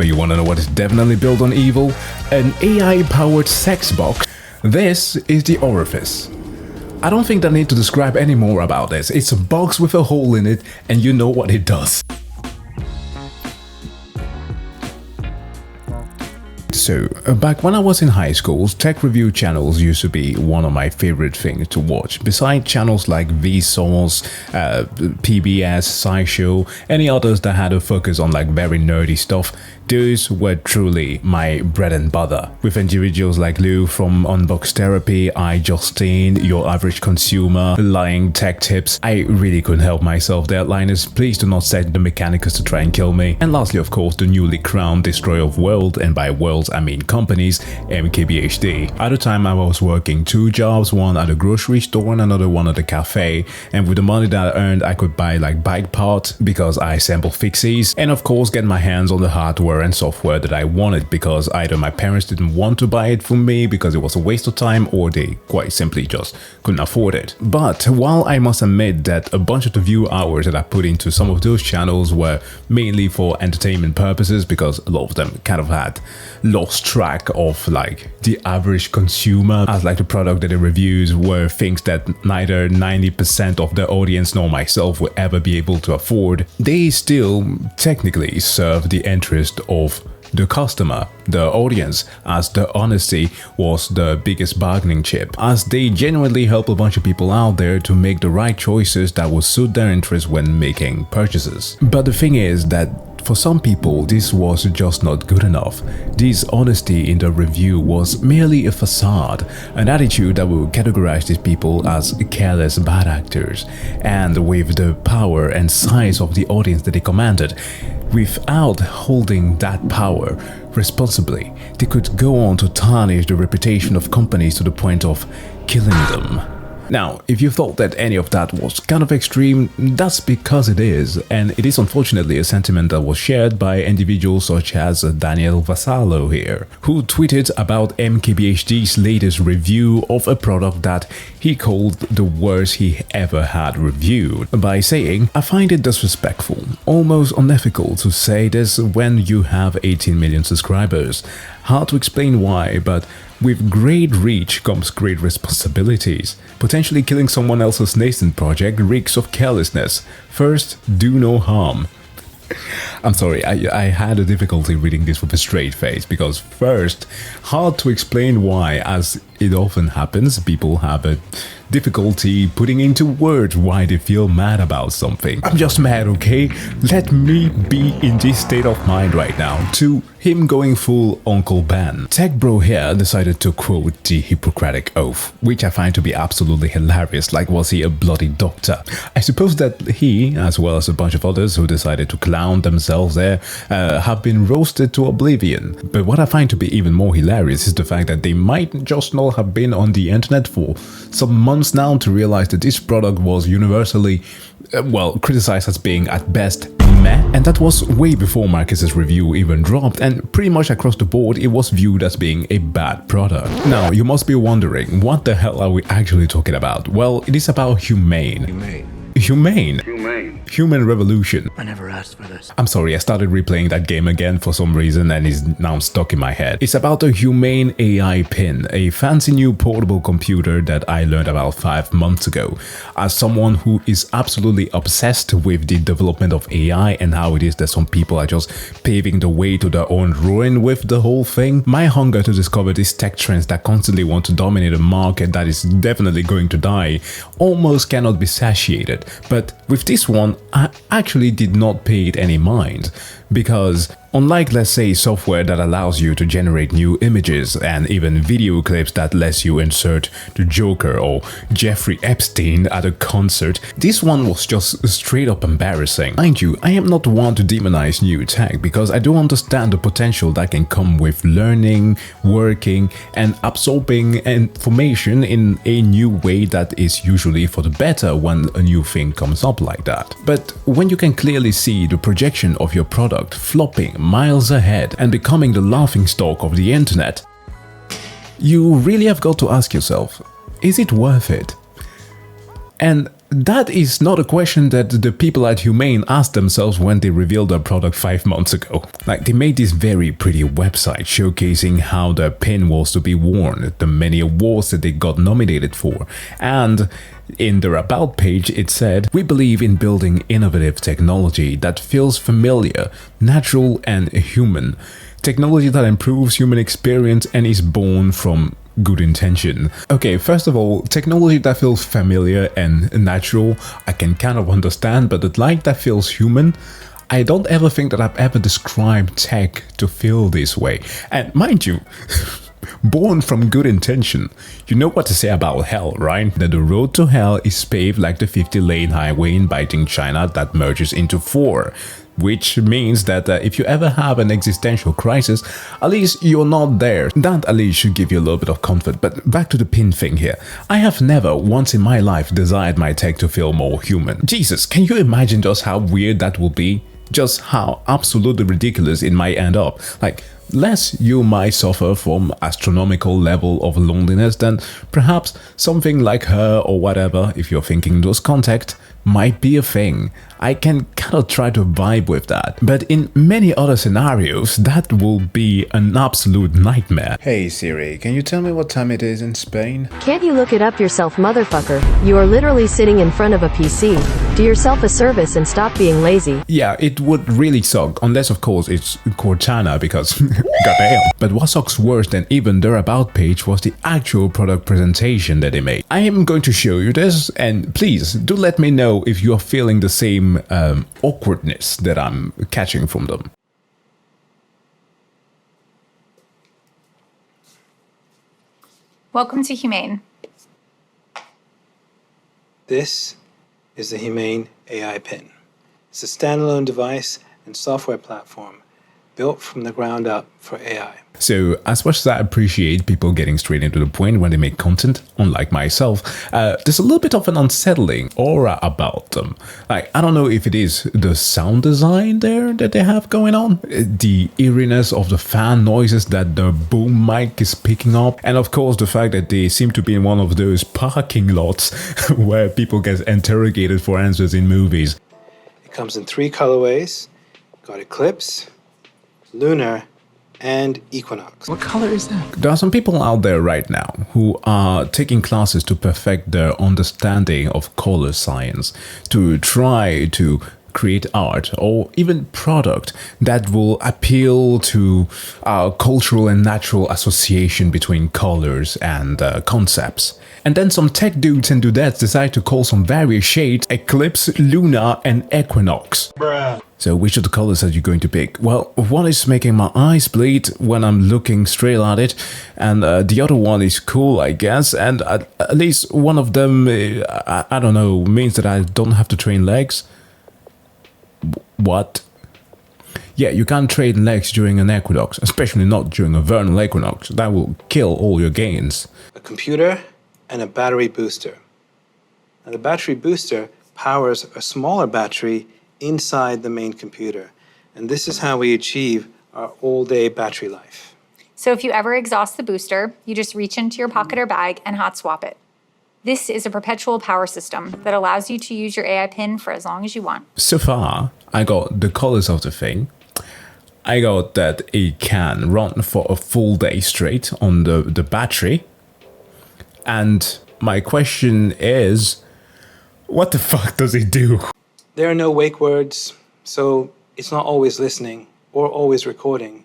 But you wanna know what is definitely built on evil? An AI-powered sex box? This is the Orifice. I don't think I need to describe any more about this. It's a box with a hole in it and you know what it does. So, back when I was in high school, tech review channels used to be one of my favorite things to watch. Besides channels like Vsauce, PBS, SciShow, any others that had a focus on like very nerdy stuff, those were truly my bread and butter. With individuals like Lou from Unbox Therapy, Justine, Your Average Consumer, Lying Tech Tips, I really couldn't help myself there. Linus, please do not set the Mechanicus to try and kill me. And lastly, of course, the newly crowned Destroyer of Worlds, and by worlds I mean companies, MKBHD. At the time I was working 2 jobs, one at a grocery store and another one at a cafe, and with the money that I earned I could buy like bike parts because I assemble fixies, and of course get my hands on the hardware and software that I wanted, because either my parents didn't want to buy it for me because it was a waste of time, or they quite simply just couldn't afford it. But while I must admit that a bunch of the view hours that I put into some of those channels were mainly for entertainment purposes, because a lot of them kind of had lost track of like the average consumer, as like the product that they reviews were things that neither 90% of the audience nor myself would ever be able to afford, they still technically serve the interest of the customer, the audience, as the honesty was the biggest bargaining chip, as they genuinely help a bunch of people out there to make the right choices that will suit their interests when making purchases. But the thing is that for some people, this was just not good enough. This honesty in the review was merely a facade, an attitude that would categorize these people as careless bad actors, and with the power and size of the audience that they commanded, without holding that power responsibly, they could go on to tarnish the reputation of companies to the point of killing them. Now, if you thought that any of that was kind of extreme, that's because it is, and it is unfortunately a sentiment that was shared by individuals such as Daniel Vassallo here, who tweeted about MKBHD's latest review of a product that he called the worst he ever had reviewed, by saying, "I find it disrespectful, almost unethical to say this when you have 18 million subscribers. Hard to explain why, but with great reach comes great responsibilities. Potentially killing someone else's nascent project reeks of carelessness. First, do no harm." I'm sorry, I had a difficulty reading this with a straight face, because first, hard to explain why, as it often happens, people have a difficulty putting into words why they feel mad about something. I'm just mad, okay? Let me be in this state of mind right now. To him going full Uncle Ben. Tech Bro here decided to quote the Hippocratic Oath, which I find to be absolutely hilarious, like was he a bloody doctor? I suppose that he, as well as a bunch of others who decided to clown themselves there, have been roasted to oblivion. But what I find to be even more hilarious is the fact that they might just not have been on the internet for some months now to realize that this product was universally, criticized as being at best meh, and that was way before Marcus's review even dropped, and pretty much across the board it was viewed as being a bad product. Now you must be wondering, what the hell are we actually talking about? Well, it is about Humane. Human Revolution. I never asked for this. I'm sorry, I started replaying that game again for some reason and it's now stuck in my head. It's about the Humane Ai Pin, a fancy new portable computer that I learned about 5 months ago. As someone who is absolutely obsessed with the development of AI and how it is that some people are just paving the way to their own ruin with the whole thing, my hunger to discover these tech trends that constantly want to dominate a market that is definitely going to die almost cannot be satiated. But with this one, I actually did not pay it any mind, because unlike, let's say, software that allows you to generate new images and even video clips that lets you insert the Joker or Jeffrey Epstein at a concert, this one was just straight up embarrassing. Mind you, I am not one to demonize new tech, because I do understand the potential that can come with learning, working, and absorbing information in a new way that is usually for the better when a new thing comes up like that. But when you can clearly see the projection of your product flopping miles ahead and becoming the laughingstock of the internet, you really have got to ask yourself, is it worth it? And that is not a question that the people at Humane asked themselves when they revealed their product 5 months ago. Like, they made this very pretty website showcasing how the pin was to be worn, the many awards that they got nominated for, and in their About page it said, "We believe in building innovative technology that feels familiar, natural and human. Technology that improves human experience and is born from good intention." Okay, first of all, technology that feels familiar and natural, I can kind of understand, but the like that feels human, I don't ever think that I've ever described tech to feel this way. And mind you, born from good intention. You know what to say about hell, right? That the road to hell is paved like the 50-lane highway in Beijing, China that merges into 4. Which means that if you ever have an existential crisis, at least you're not there. That at least should give you a little bit of comfort. But back to the pin thing here. I have never once in my life desired my tech to feel more human. Jesus, can you imagine just how weird that will be? Just how absolutely ridiculous it might end up. Like, less you might suffer from astronomical level of loneliness than perhaps something like her or whatever, if you're thinking those contact, might be a thing. I can kind of try to vibe with that. But in many other scenarios, that will be an absolute nightmare. Hey Siri, can you tell me what time it is in Spain? Can't you look it up yourself, motherfucker? You are literally sitting in front of a PC. Do yourself a service and stop being lazy. Yeah, it would really suck, unless of course it's Cortana, because goddamn. But what sucks worse than even their About page was the actual product presentation that they made. I am going to show you this, and please do let me know if you are feeling the same awkwardness that I'm catching from them. Welcome to Humane. This is the Humane AI Pin. It's a standalone device and software platform built from the ground up for AI. So, as much as I appreciate people getting straight into the point when they make content, unlike myself, there's a little bit of an unsettling aura about them. Like, I don't know if it is the sound design there that they have going on, the eeriness of the fan noises that the boom mic is picking up, and of course the fact that they seem to be in one of those parking lots where people get interrogated for answers in movies. It comes in 3 colorways. Got Eclipse, Lunar, and Equinox. What color is that? There are some people out there right now who are taking classes to perfect their understanding of color science, to try to create art or even product that will appeal to our cultural and natural association between colors and concepts. And then some tech dudes and dudettes decide to call some various shades Eclipse, Lunar, and Equinox. Bruh. So which of the colors are you going to pick? Well, one is making my eyes bleed when I'm looking straight at it, and the other one is cool, I guess, and at least one of them, I don't know, means that I don't have to train legs. What? Yeah, you can't train legs during an equinox, especially not during a vernal equinox. That will kill all your gains. A computer and a battery booster. Now, the battery booster powers a smaller battery inside the main computer. And this is how we achieve our all-day battery life. So if you ever exhaust the booster, you just reach into your pocket or bag and hot swap it. This is a perpetual power system that allows you to use your AI pin for as long as you want. So far, I got the colors of the thing. I got that it can run for a full day straight on the battery. And my question is, what the fuck does it do? There are no wake words, so it's not always listening or always recording.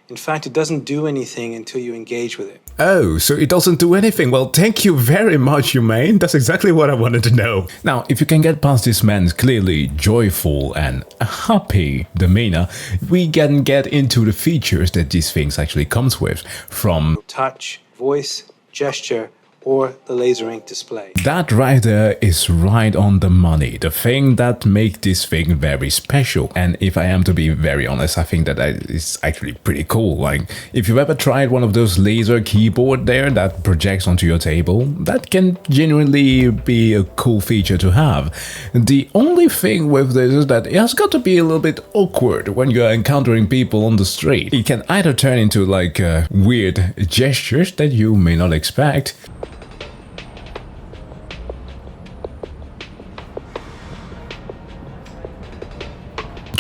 In fact, it doesn't do anything until you engage with it. Oh, so it doesn't do anything. Well, thank you very much, Humane. That's exactly what I wanted to know. Now, if you can get past this man's clearly joyful and happy demeanor, we can get into the features that these things actually comes with, from Touch, voice, gesture, or the laser ink display. That right there is right on the money, the thing that makes this thing very special. And if I am to be very honest, I think that is actually pretty cool. Like, if you've ever tried one of those laser keyboard there that projects onto your table, that can genuinely be a cool feature to have. The only thing with this is that it has got to be a little bit awkward when you're encountering people on the street. It can either turn into like weird gestures that you may not expect,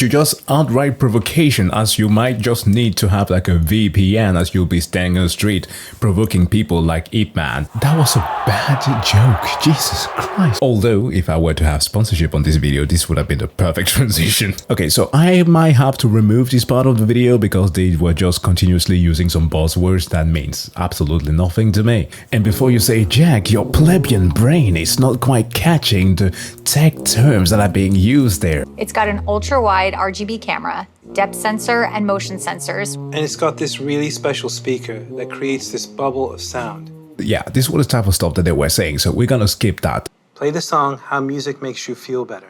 to just outright provocation, as you might just need to have like a VPN as you'll be standing on the street provoking people like Ip Man. That was a bad joke, Jesus Christ. Although, if I were to have sponsorship on this video, this would have been the perfect transition. Okay, so I might have to remove this part of the video because they were just continuously using some buzzwords that means absolutely nothing to me. And before you say, Jack, your plebeian brain is not quite catching the tech terms that are being used there. It's got an ultra-wide RGB camera, depth sensor, and motion sensors. And it's got this really special speaker that creates this bubble of sound. Yeah, this was the type of stuff that they were saying, so we're gonna skip that. Play the song How Music Makes You Feel Better.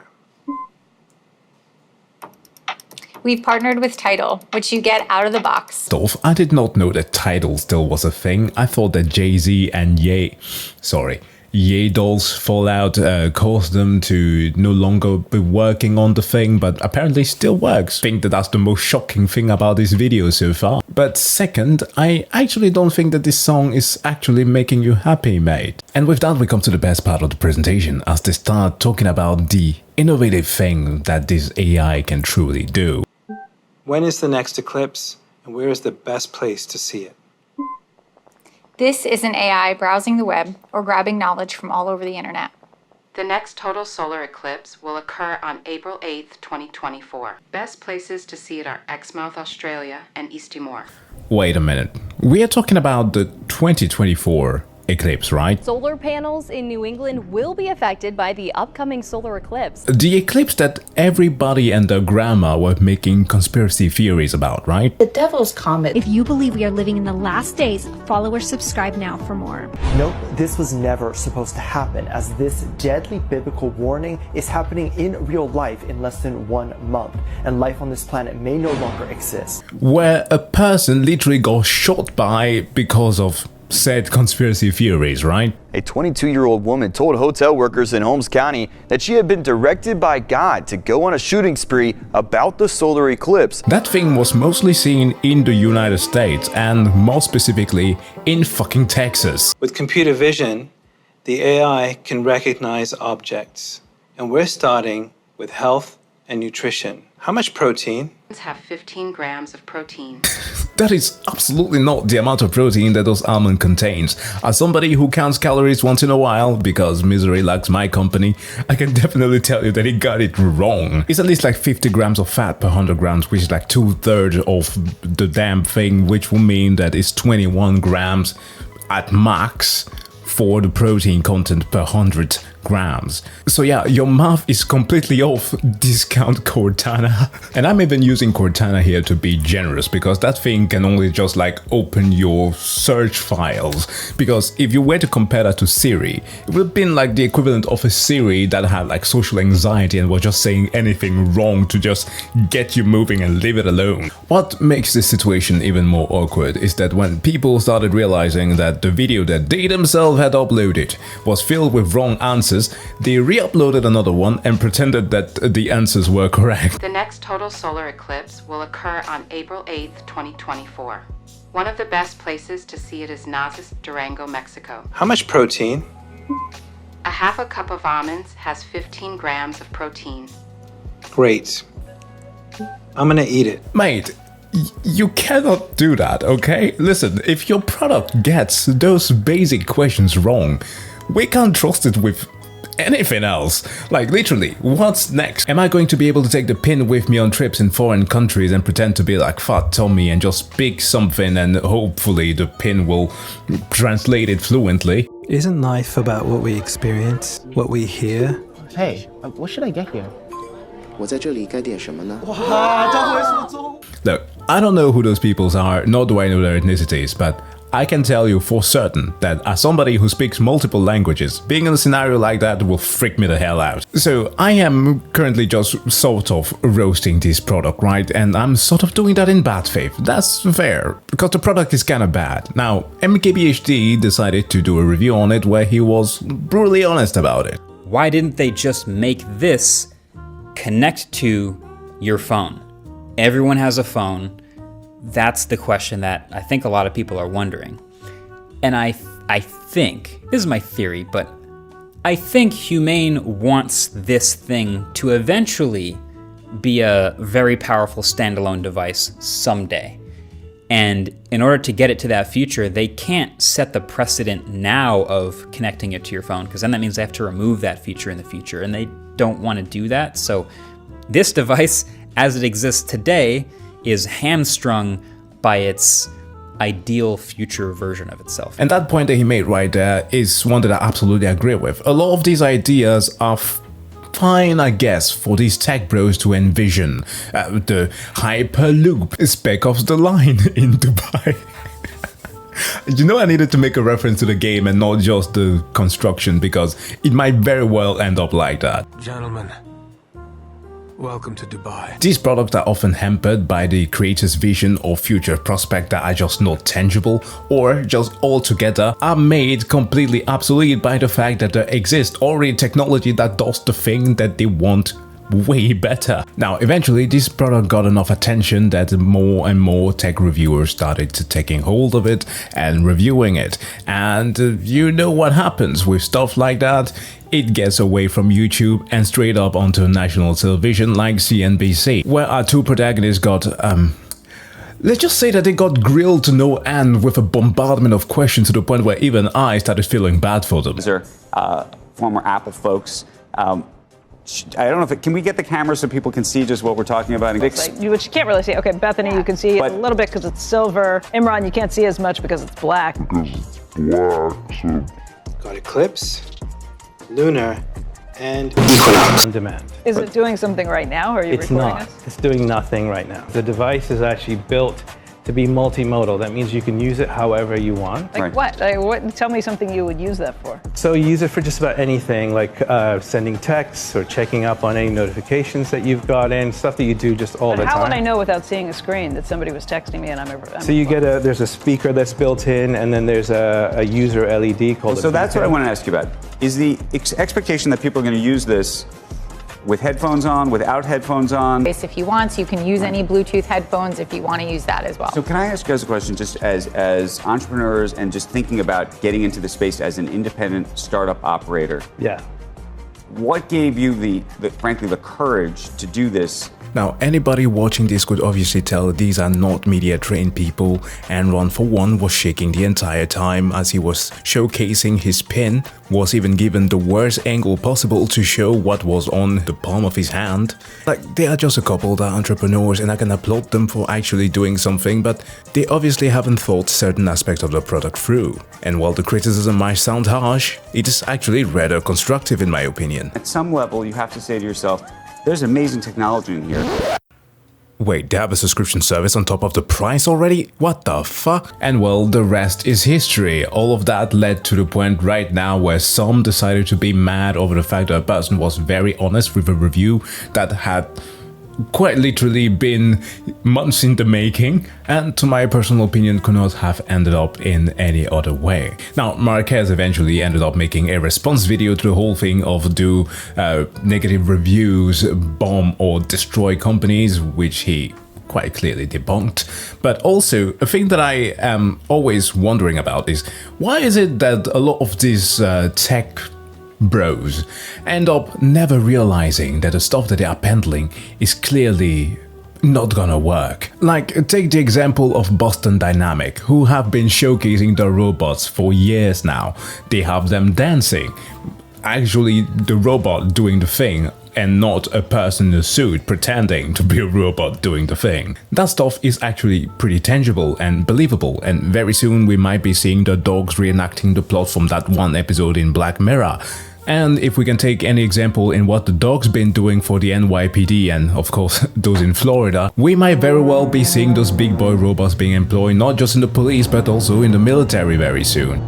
We've partnered with Tidal, which you get out of the box. Stuff. I did not know that Tidal still was a thing. I thought that Jay-Z and Ye Dolls fallout caused them to no longer be working on the thing, but apparently still works. I think that that's the most shocking thing about this video so far. But second, I actually don't think that this song is actually making you happy, mate. And with that, we come to the best part of the presentation, as they start talking about the innovative thing that this AI can truly do. When is the next eclipse, and where is the best place to see it? This is an AI browsing the web or grabbing knowledge from all over the internet. The next total solar eclipse will occur on April 8th, 2024. Best places to see it are Exmouth, Australia, and East Timor. Wait a minute. We are talking about the 2024 eclipse, right? Solar panels in New England will be affected by the upcoming solar eclipse. The eclipse that everybody and their grandma were making conspiracy theories about, right? The Devil's Comet. If you believe we are living in the last days, follow or subscribe now for more. Nope, this was never supposed to happen, as this deadly biblical warning is happening in real life in less than 1 month, and life on this planet may no longer exist. Where a person literally got shot by because of said conspiracy theories, right? A 22-year-old woman told hotel workers in Holmes County that she had been directed by God to go on a shooting spree about the solar eclipse. That thing was mostly seen in the United States, and more specifically in fucking Texas. With computer vision, the AI can recognize objects. And we're starting with health and nutrition. How much protein? Have 15 grams of protein. That is absolutely not the amount of protein that those almond contains. As somebody who counts calories once in a while, because misery lacks my company, I can definitely tell you that he got it wrong. It's at least like 50 grams of fat per 100 grams, which is like 2/3 of the damn thing, which will mean that it's 21 grams at max for the protein content per 100 grams. So yeah, your math is completely off, discount Cortana. And I'm even using Cortana here to be generous, because that thing can only just like open your search files. Because if you were to compare that to Siri, it would have been like the equivalent of a Siri that had like social anxiety and was just saying anything wrong to just get you moving and leave it alone. What makes this situation even more awkward is that when people started realizing that the video that they themselves had uploaded was filled with wrong answers, they re-uploaded another one and pretended that the answers were correct. The next total solar eclipse will occur on April 8th, 2024. One of the best places to see it is Nazas, Durango, Mexico. How much protein? A half a cup of almonds has 15 grams of protein. Great. I'm gonna eat it. Mate, you cannot do that, okay? Listen, if your product gets those basic questions wrong, we can't trust it with anything else. Like literally, what's next? Am I going to be able to take the pin with me on trips in foreign countries and pretend to be like Fat Tommy and just speak something and hopefully the pin will translate it fluently? Isn't life about what we experience, what we hear? Hey, what should I get here? 我在这里该点什么呢？ Look, I don't know who those peoples are, nor do I know their ethnicities, but I can tell you for certain that as somebody who speaks multiple languages, being in a scenario like that will freak me the hell out. So I am currently just sort of roasting this product, right? And I'm sort of doing that in bad faith. That's fair, because the product is kinda bad. Now, MKBHD decided to do a review on it where he was brutally honest about it. Why didn't they just make this connect to your phone? Everyone has a phone. That's the question that I think a lot of people are wondering. And I think, this is my theory, but I think Humane wants this thing to eventually be a very powerful standalone device someday. And in order to get it to that future, they can't set the precedent now of connecting it to your phone, because then that means they have to remove that feature in the future, and they don't want to do that. So this device, as it exists today, is hamstrung by its ideal future version of itself. And that point that he made right there is one that I absolutely agree with. A lot of these ideas are fine, I guess, for these tech bros to envision. The Hyperloop spec of the line in Dubai. You know, I needed to make a reference to the game and not just the construction, because it might very well end up like that. Gentlemen, welcome to Dubai. These products are often hampered by the creator's vision or future prospect that are just not tangible, or just altogether are made completely obsolete by the fact that there exists already technology that does the thing that they want way better. Now, eventually this product got enough attention that more and more tech reviewers started taking hold of it and reviewing it. And you know what happens with stuff like that? It gets away from YouTube and straight up onto national television like CNBC, where our two protagonists got, let's just say that they got grilled to no end with a bombardment of questions to the point where even I started feeling bad for them. These are former Apple folks. I don't know if can we get the camera so people can see just what we're talking about? Which you can't really see. Okay, Bethany, you can see a little bit because it's silver. Imran, you can't see as much because it's black. Got Eclipse, Lunar, and Equinox. On demand. Is it doing something right now, or are you It's recording not. us? It's doing nothing right now. The device is actually built to be multimodal. That means you can use it however you want. Like what? What? Tell me something you would use that for. So you use it for just about anything, like sending texts or checking up on any notifications that you've got in, stuff that you do just all the time. How would I know without seeing a screen that somebody was texting me and I'm So you get there's a speaker that's built in, and then there's a user LED called. So that's what I want to ask you about. Is the expectation that people are going to use this with headphones on, without headphones on? If you want, you can use any Bluetooth headphones if you want to use that as well. So can I ask you guys a question, just as entrepreneurs and just thinking about getting into the space as an independent startup operator? Yeah. What gave you frankly, the courage to do this? Now, anybody watching this could obviously tell these are not media trained people, and Ron for one was shaking the entire time as he was showcasing his pin, was even given the worst angle possible to show what was on the palm of his hand. Like, they are just a couple that are entrepreneurs, and I can applaud them for actually doing something, but they obviously haven't thought certain aspects of the product through. And while the criticism might sound harsh, it is actually rather constructive in my opinion. At some level, you have to say to yourself, there's amazing technology in here. Wait, they have a subscription service on top of the price already? What the fuck? And well, the rest is history. All of that led to the point right now where some decided to be mad over the fact that a person was very honest with a review that had quite literally been months in the making, and to my personal opinion could not have ended up in any other way. Now, Marquez eventually ended up making a response video to the whole thing of do negative reviews bomb or destroy companies, which he quite clearly debunked. But also, a thing that I am always wondering about is, why is it that a lot of these tech bros end up never realizing that the stuff that they are peddling is clearly not gonna work? Like, take the example of Boston Dynamic, who have been showcasing their robots for years now. They have them dancing, actually the robot doing the thing, and not a person in a suit pretending to be a robot doing the thing. That stuff is actually pretty tangible and believable, and very soon we might be seeing the dogs reenacting the plot from that one episode in Black Mirror. And if we can take any example in what the dog's been doing for the NYPD and of course those in Florida, we might very well be seeing those big boy robots being employed not just in the police but also in the military very soon.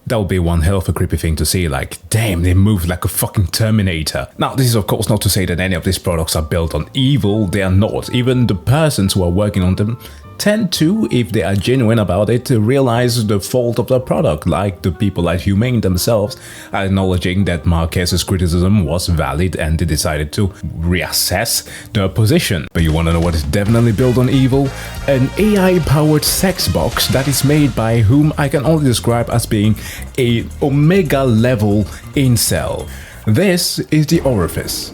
That would be one hell of a creepy thing to see, like, damn, they move like a fucking Terminator. Now, this is of course not to say that any of these products are built on evil, they are not. Even the persons who are working on them tend to, if they are genuine about it, to realize the fault of the product, like the people at Humane themselves are acknowledging that Marquez's criticism was valid and they decided to reassess their position. But you want to know what is definitely built on evil? An AI-powered sex box that is made by whom I can only describe as being a omega-level incel. This is the Orifice.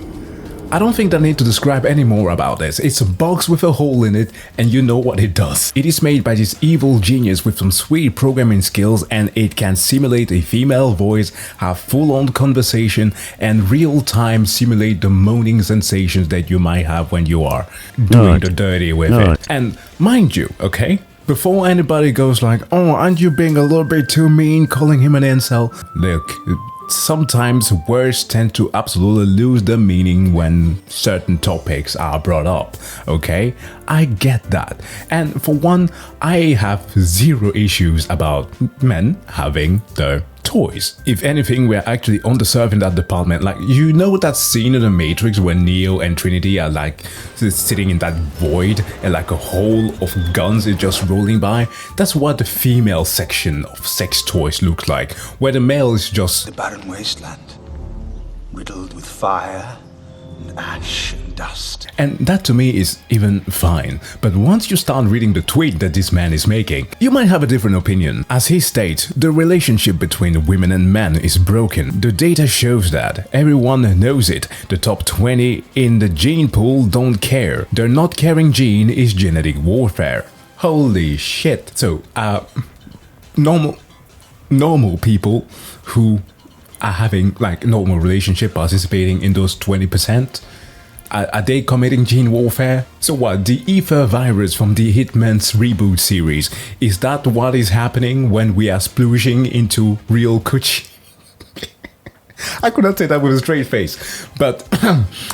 I don't think I need to describe any more about this. It's a box with a hole in it and you know what it does. It is made by this evil genius with some sweet programming skills, and it can simulate a female voice, have full-on conversation, and real-time simulate the moaning sensations that you might have when you are doing the dirty with it. And mind you, okay? Before anybody goes like, oh, aren't you being a little bit too mean calling him an incel? Look, sometimes words tend to absolutely lose their meaning when certain topics are brought up, okay? I get that. And for one, I have zero issues about men having their toys. If anything, we're actually underserved in that department. Like, you know that scene in the Matrix where Neo and Trinity are like sitting in that void and like a hole of guns is just rolling by? That's what the female section of sex toys looks like, where the male is just the barren wasteland, riddled with fire and ash and dust. And that to me is even fine. But once you start reading the tweet that this man is making, you might have a different opinion. As he states, the relationship between women and men is broken. The data shows that. Everyone knows it. The top 20 in the gene pool don't care. Their not caring gene is genetic warfare. Holy shit. So, normal people who are having like normal relationship participating in those 20%, are they committing gene warfare? So what, the ether virus from the Hitman's reboot series, is that what is happening when we are splooshing into real coochie? I could not say that with a straight face, but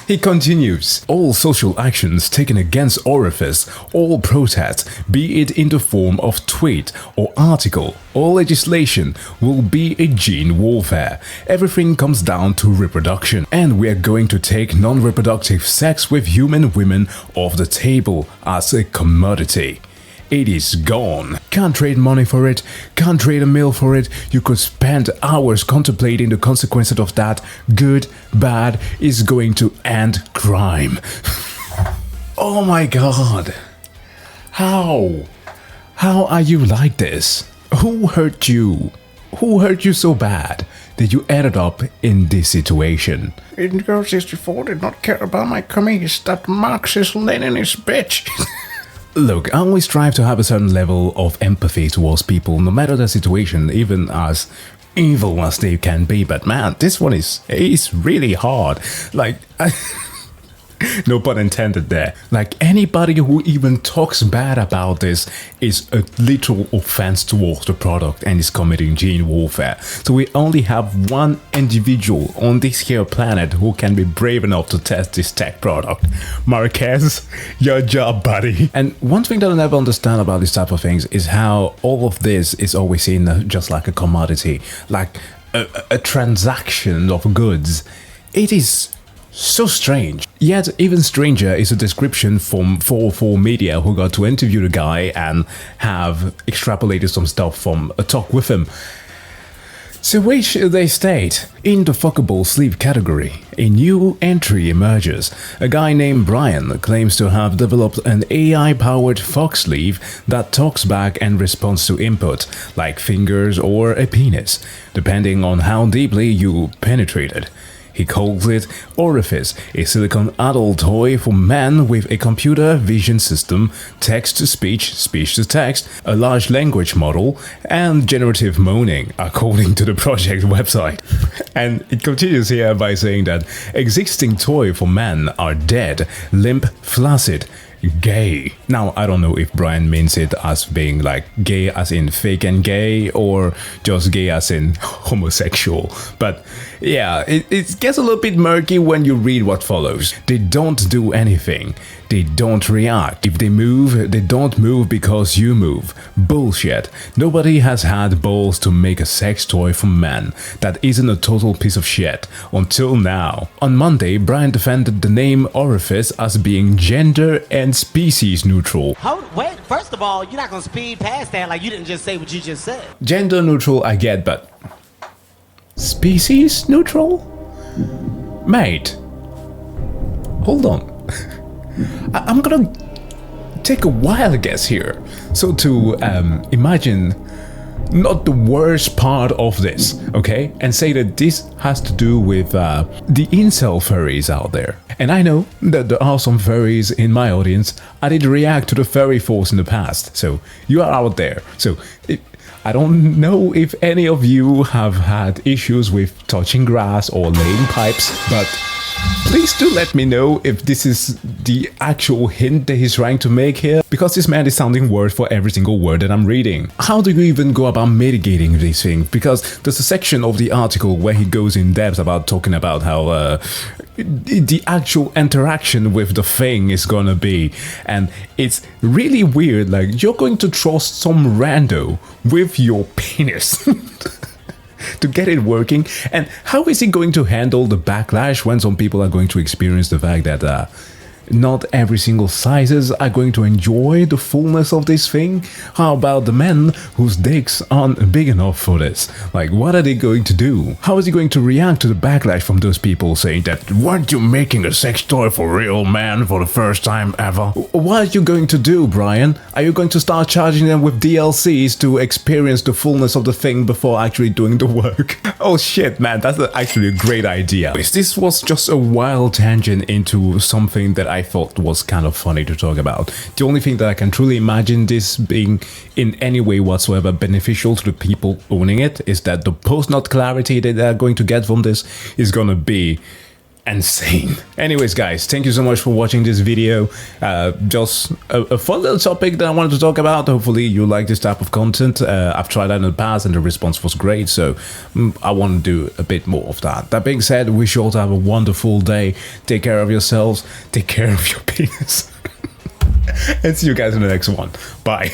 he continues. All social actions taken against Orifice, all protests, be it in the form of tweet or article or legislation, will be a gene warfare. Everything comes down to reproduction, and we are going to take non-reproductive sex with human women off the table as a commodity. It is gone. Can't trade money for it, can't trade a meal for it. You could spend hours contemplating the consequences of that. Good, bad, is going to end crime. Oh my god. How? How are you like this? Who hurt you? Who hurt you so bad that you ended up in this situation? Girl 64 did not care about my commies. That Marxist-Leninist bitch. Look, I always strive to have a certain level of empathy towards people, no matter the situation, even as evil as they can be. But man, this one is really hard. Like, no pun intended there. Like, anybody who even talks bad about this is a literal offense towards the product and is committing gene warfare. So we only have one individual on this here planet who can be brave enough to test this tech product. Marquez, your job, buddy. And one thing that I never understand about this type of things is how all of this is always seen just like a commodity, like a transaction of goods. It is so strange. Yet even stranger is a description from 404 Media, who got to interview the guy and have extrapolated some stuff from a talk with him. To which they state, in the fuckable sleep category, a new entry emerges. A guy named Brian claims to have developed an AI-powered fuck sleeve that talks back and responds to input, like fingers or a penis, depending on how deeply you penetrate it. He calls it Orifice, a silicone adult toy for men with a computer vision system, text-to-speech, speech-to-text, a large language model, and generative moaning, according to the project website. And it continues here by saying that existing toys for men are dead, limp, flaccid, gay. Now, I don't know if Brian means it as being like gay as in fake and gay, or just gay as in homosexual. But yeah, it gets a little bit murky when you read what follows. They don't do anything. They don't react. If they move, they don't move because you move. Bullshit. Nobody has had balls to make a sex toy for men that isn't a total piece of shit. Until now. On Monday, Brian defended the name Orifice as being gender and species neutral. Wait, first of all, you're not gonna speed past that like you didn't just say what you just said. Gender neutral, I get, but species neutral? Mate, hold on. I'm gonna take a wild guess here. So to imagine not the worst part of this, okay? And say that this has to do with the incel furries out there. And I know that there are some furries in my audience. I did react to the furry force in the past, so you are out there. So I don't know if any of you have had issues with touching grass or laying pipes, but please do let me know if this is the actual hint that he's trying to make here, because this man is sounding word for every single word that I'm reading. How do you even go about mitigating these things? Because there's a section of the article where he goes in depth about talking about how the actual interaction with the thing is gonna be, and it's really weird. Like, you're going to trust some rando with your penis to get it working, and how is he going to handle the backlash when some people are going to experience the fact that not every single sizes are going to enjoy the fullness of this thing? How about the men whose dicks aren't big enough for this? Like, what are they going to do? How is he going to react to the backlash from those people saying that, weren't you making a sex toy for real, man, for the first time ever? What are you going to do, Brian? Are you going to start charging them with DLCs to experience the fullness of the thing before actually doing the work? Oh shit, man, that's actually a great idea. This was just a wild tangent into something that I thought was kind of funny to talk about. The only thing that I can truly imagine this being in any way whatsoever beneficial to the people owning it is that the post-nut clarity that they're going to get from this is gonna be insane. Anyways, guys, thank you so much for watching this video. Just a fun little topic that I wanted to talk about. Hopefully you like this type of content. I've tried that in the past and the response was great, so I want to do a bit more of that. That being said, wish you all to have a wonderful day. Take care of yourselves, take care of your penis, and see you guys in the next one. Bye.